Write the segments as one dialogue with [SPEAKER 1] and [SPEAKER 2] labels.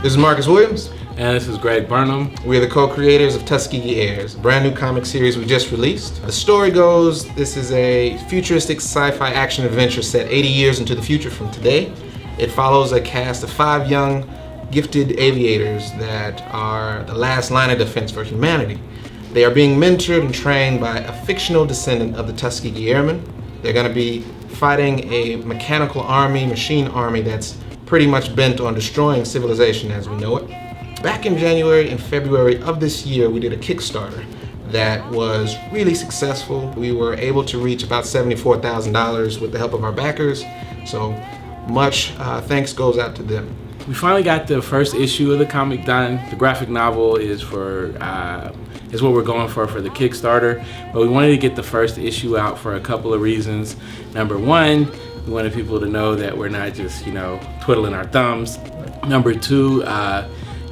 [SPEAKER 1] This is Marcus Williams.
[SPEAKER 2] And this is Greg Burnham.
[SPEAKER 1] We're the co-creators of Tuskegee Heirs, a brand new comic series we just released. The story goes, this is a futuristic sci-fi action adventure set 80 years into the future from today. It follows a cast of 5 young, gifted aviators that are the last line of defense for humanity. They are being mentored and trained by a fictional descendant of the Tuskegee Airmen. They're going to be fighting a mechanical army, machine army that's pretty much bent on destroying civilization as we know it. Back in January and February of this year, we did a Kickstarter that was really successful. We were able to reach about $74,000 with the help of our backers. So much thanks goes out to them.
[SPEAKER 2] We finally got the first issue of the comic done. The graphic novel is is what we're going for the Kickstarter, but we wanted to get the first issue out for a couple of reasons. Number one, we wanted people to know that we're not just, twiddling our thumbs. Number two,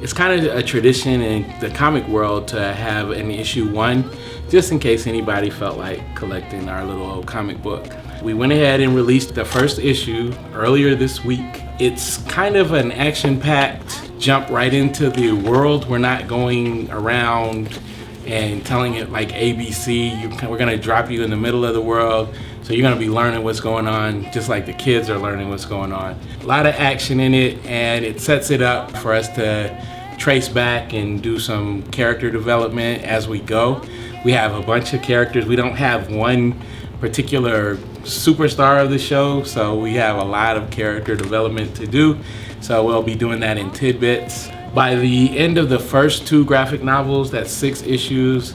[SPEAKER 2] it's kind of a tradition in the comic world to have an issue 1, just in case anybody felt like collecting our little old comic book. We went ahead and released the first issue earlier this week. It's kind of an action-packed jump right into the world. We're not going around and telling it like ABC. We're gonna drop you in the middle of the world. So you're gonna be learning what's going on, just like the kids are learning what's going on. A lot of action in it, and it sets it up for us to trace back and do some character development as we go. We have a bunch of characters. We don't have one particular superstar of the show, so we have a lot of character development to do. So we'll be doing that in tidbits. By the end of the first 2 graphic novels, that's 6 issues,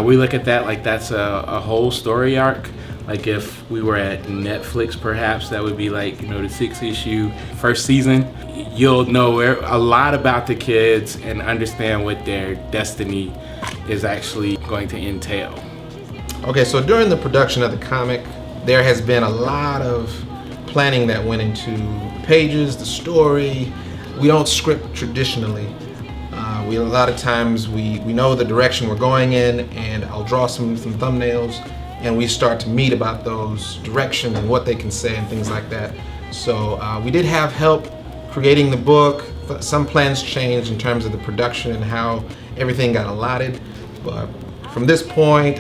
[SPEAKER 2] we look at that like that's a whole story arc. Like if we were at Netflix, perhaps that would be like, the 6-issue first season. You'll know a lot about the kids and understand what their destiny is actually going to entail.
[SPEAKER 1] Okay, so during the production of the comic, there has been a lot of planning that went into the pages, the story. We don't script traditionally. A lot of times we know the direction we're going in, and I'll draw some thumbnails, and we start to meet about those direction and what they can say and things like that. So we did have help creating the book. Some plans changed in terms of the production and how everything got allotted. But from this point,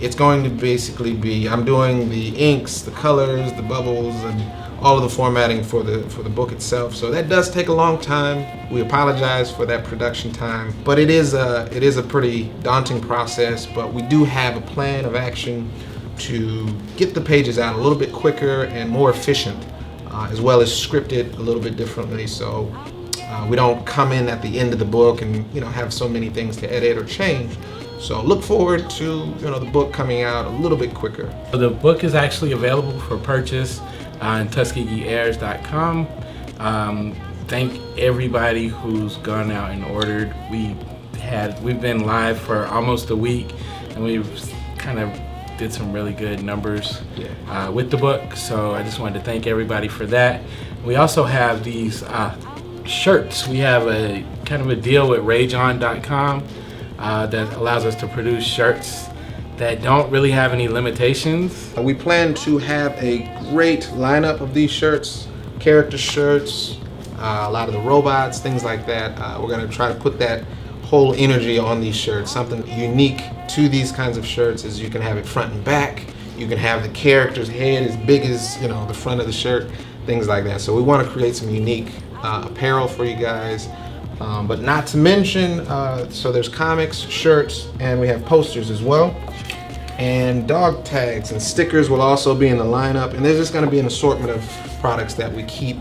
[SPEAKER 1] it's going to basically be, I'm doing the inks, the colors, the bubbles, and all of the formatting for the book itself. So that does take a long time. We apologize for that production time, but it is a pretty daunting process. But we do have a plan of action to get the pages out a little bit quicker and more efficient, as well as script it a little bit differently. So we don't come in at the end of the book and have so many things to edit or change. So look forward to the book coming out a little bit quicker.
[SPEAKER 2] The book is actually available for purchase on TuskegeeHeirs.com. Thank everybody who's gone out and ordered. We've been live for almost a week, and we've kind of did some really good numbers with the book. So I just wanted to thank everybody for that. We also have these shirts. We have a kind of a deal with RageOn.com that allows us to produce shirts that don't really have any limitations.
[SPEAKER 1] We plan to have a great lineup of these shirts, character shirts, a lot of the robots, things like that. We're going to try to put that whole energy on these shirts. Something unique to these kinds of shirts is you can have it front and back. You can have the character's head as big as the front of the shirt, things like that. So we want to create some unique apparel for you guys. But not to mention, so there's comics, shirts, and we have posters as well. And dog tags and stickers will also be in the lineup. And there's just going to be an assortment of products that we keep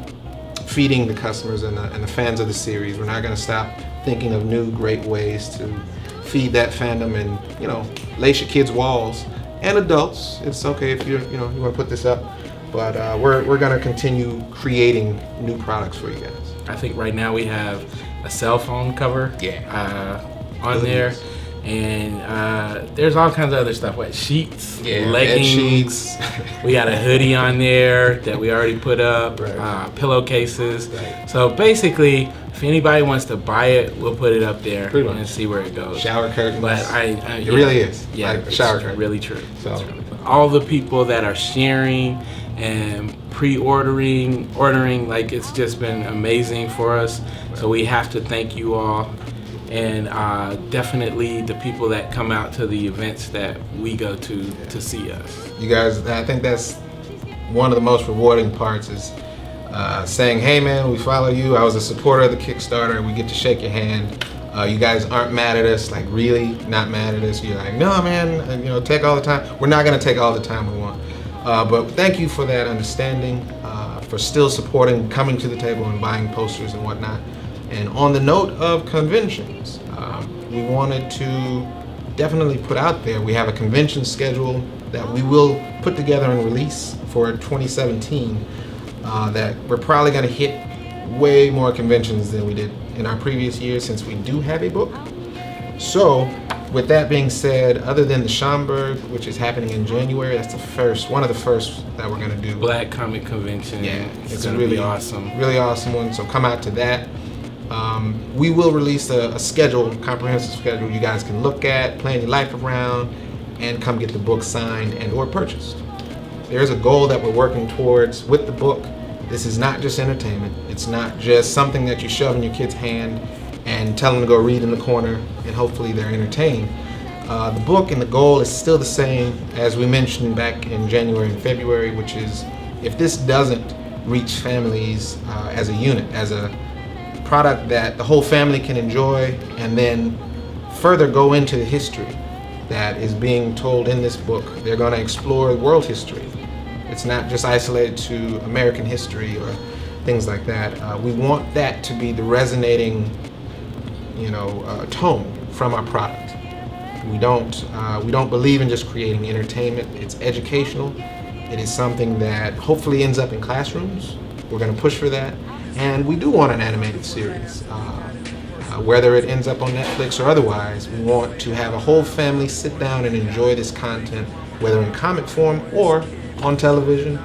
[SPEAKER 1] feeding the customers and the fans of the series. We're not going to stop thinking of new great ways to feed that fandom and lace your kids' walls and adults. It's okay if you want to put this up, but we're going to continue creating new products for you guys.
[SPEAKER 2] I think right now we have a cell phone cover on there. And there's all kinds of other stuff, like sheets, leggings. Sheets. We got a hoodie on there that we already put up, pillowcases. Right. So basically, if anybody wants to buy it, we'll put it up there and see where it goes.
[SPEAKER 1] Shower curtains.
[SPEAKER 2] But
[SPEAKER 1] it really is.
[SPEAKER 2] Yeah,
[SPEAKER 1] like shower curtains.
[SPEAKER 2] Really true.
[SPEAKER 1] So
[SPEAKER 2] all the people that are sharing, and ordering, like it's just been amazing for us. So we have to thank you all, and definitely the people that come out to the events that we go to see us.
[SPEAKER 1] You guys, I think that's one of the most rewarding parts is saying, hey man, we follow you. I was a supporter of the Kickstarter. We get to shake your hand. You guys aren't mad at us, like really not mad at us. You're like, no man, take all the time. We're not gonna take all the time we want. But thank you for that understanding, for still supporting, coming to the table and buying posters and whatnot. And on the note of conventions, we wanted to definitely put out there, we have a convention schedule that we will put together and release for 2017 that we're probably gonna hit way more conventions than we did in our previous years since we do have a book. So with that being said, other than the Schaumburg, which is happening in January, that's one of the first that we're gonna do.
[SPEAKER 2] Black Comic Convention.
[SPEAKER 1] Yeah,
[SPEAKER 2] it's gonna be awesome.
[SPEAKER 1] Really awesome one, so come out to that. We will release a schedule, comprehensive schedule you guys can look at, plan your life around, and come get the book signed and or purchased. There's a goal that we're working towards with the book. This is not just entertainment. It's not just something that you shove in your kid's hand and tell them to go read in the corner and hopefully they're entertained. The book and the goal is still the same as we mentioned back in January and February, which is if this doesn't reach families as a unit, as a product that the whole family can enjoy and then further go into the history that is being told in this book. They're going to explore world history. It's not just isolated to American history or things like that. We want that to be the resonating, tone from our product. We don't believe in just creating entertainment. It's educational. It is something that hopefully ends up in classrooms. We're going to push for that, and we do want an animated series. Whether it ends up on Netflix or otherwise, we want to have a whole family sit down and enjoy this content, whether in comic form or on television,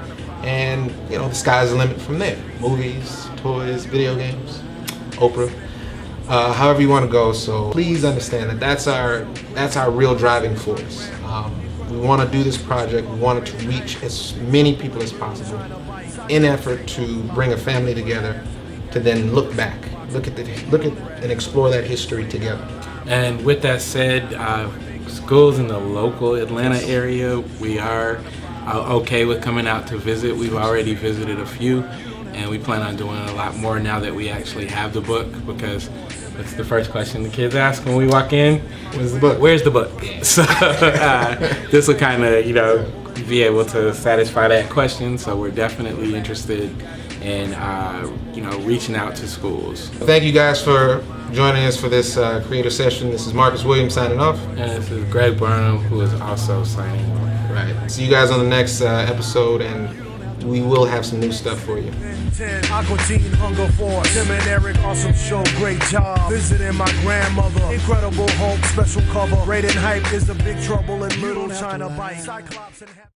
[SPEAKER 1] and the sky's the limit from there. Movies, toys, video games, Oprah, however you want to go. So please understand that that's our real driving force. We want to do this project. We want it to reach as many people as possible in effort to bring a family together to then look back, look at and explore that history together.
[SPEAKER 2] And with that said, schools in the local Atlanta area, we are okay with coming out to visit. We've already visited a few, and we plan on doing a lot more now that we actually have the book, because that's the first question the kids ask when we walk in.
[SPEAKER 1] Where's the book?
[SPEAKER 2] Where's the book? So this will kind of, be able to satisfy that question. So we're definitely interested in, reaching out to schools.
[SPEAKER 1] Thank you guys for joining us for this creator session. This is Marcus Williams signing off.
[SPEAKER 2] And this is Greg Burnham, who is also signing off.
[SPEAKER 1] Right. See you guys on the next episode, and we will have some new stuff for you. 10, Aqua Teen, Hunger Force, Tim and Eric, awesome show, great job. Visiting my grandmother, Incredible Hulk, special cover. Rated Hype is the Big Trouble in Little China Bite. Cyclops and